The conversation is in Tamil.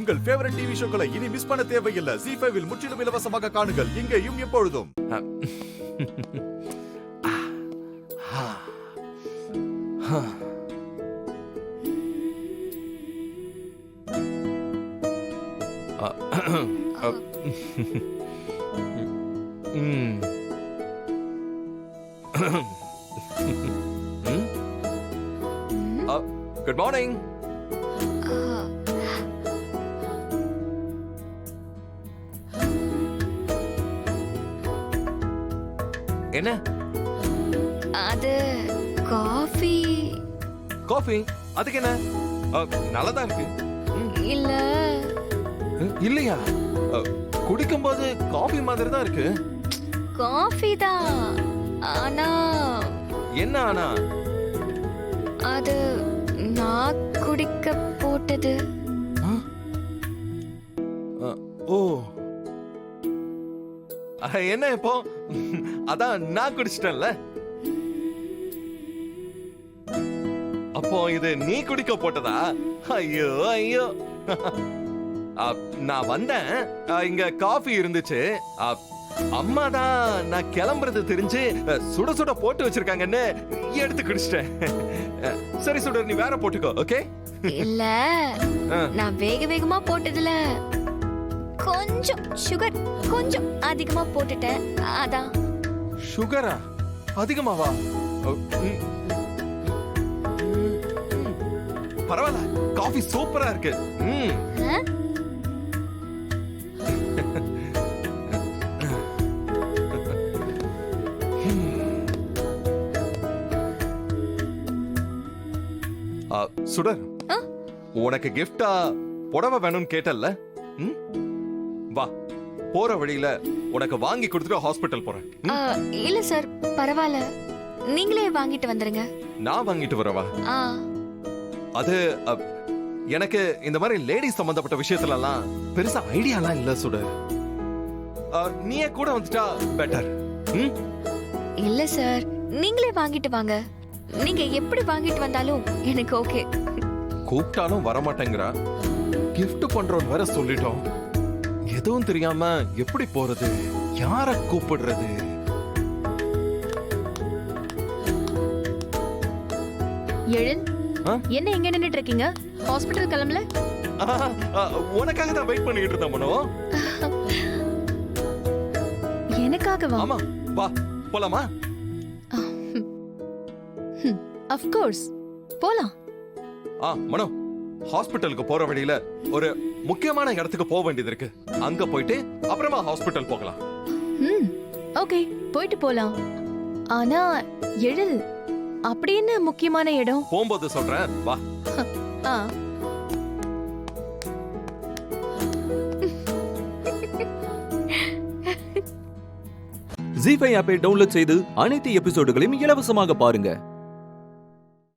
உங்கள் ஃபேவரட் டிவி ஷோக்களை இனி மிஸ் பண்ண தேவையில்லை. ZEE5 இல் முற்றிலும் இலவசமாக காணுங்கள். இங்கேயும் எப்பொழுதும். Good morning. என்ன அது காஃபி காஃபி? அதுக்கு என்ன? நல்லதா இருக்கு. இல்ல இல்லையா? குடிக்கும்போது காஃபி மாதிரி தான் இருக்கு. காஃபி தான், ஆனா என்ன ஆனா? அது நான் குடிக்க போட்டது. ஓ, என்ன இப்போ? அதான் நான் குடிச்சிட்டேன்ல. அப்போ இது நீ குடிக்க போட்டதா? ஐயோ ஐயோ. நான் வந்தேன், இங்க காஃபி இருந்துச்சு. அம்மா தான் நான் கிளம்புறது தெரிஞ்சு சுட சுட போட்டு வச்சிருக்காங்கன்னு எடுத்து குடிச்சிட்டேன். சரி சுடர், நீ வேற போட்டுக்கோ. ஓகே? இல்ல, நான் வேக வேகமா போட்டதுல கொஞ்சம் சுகர் கொஞ்சம் அதிகமா போட்டுட்டேன், அதான். சுகரா? அதிகமாவா? பரவாயில்ல, காஃபி சூப்பரா இருக்கு. சுடர், உனக்கு கிஃப்டா புடவை வேணும்னு கேட்டல்ல? வா, போற வழியில உனக்கு வாங்கி கொடுத்துட்டு ஹாஸ்பிட்டல் போறேன். இல்ல சார், பரவாயில்ல, நீங்களே வாங்கிட்டு வந்துருங்க. நான் வாங்கிட்டு வரவா? அது எனக்கு இந்த மாதிரி லேடிஸ் சம்பந்தப்பட்ட விஷயத்துல எல்லாம் பெருசா ஐடியாலாம் இல்ல சுடர். நீயே கூட வந்துட்டா பெட்டர். இல்ல சார், நீங்களே வாங்கிட்டு வாங்க. நீங்க எப்படி வாங்கிட்டு வந்தாலும் எனக்கு ஓகே. கூப்பிட்டாலும் வர மாட்டேங்கிறா. கிஃப்ட் பண்றோம் வேற சொல்லிட்டோம். எதுவும் தெரியாம எப்படி போறது? யார கூப்பிடுறது? எழில், என்ன எங்க நின்னுட்டு இருக்கீங்க? ஹாஸ்பிடல் கிளம்பல? உனக்காக தான் வெயிட் பண்ணிட்டு இருந்தேன் மனோ. எனக்காகவா? ஆமா, வா போலாமா? ஆஃப் கோர்ஸ், போலாம். மனோ, ஹாஸ்பிட்டலுக்கு போற வழியில ஒரு முக்கியமான இடத்துக்கு போக வேண்டியது இருக்கு. அங்க போயிட்டு அப்புறமா ஹாஸ்பிட்டல் போகலாம். ஓகே, போயிட்டு போலாம். ஆனா எழில், அப்படி என்ன முக்கியமான இடம்? போகும்போது சொல்றேன், வா. ZEE5 ஆப்பை டவுன்லோட் செய்து அனைத்து எபிசோடுகளையும் இலவசமாக பாருங்க.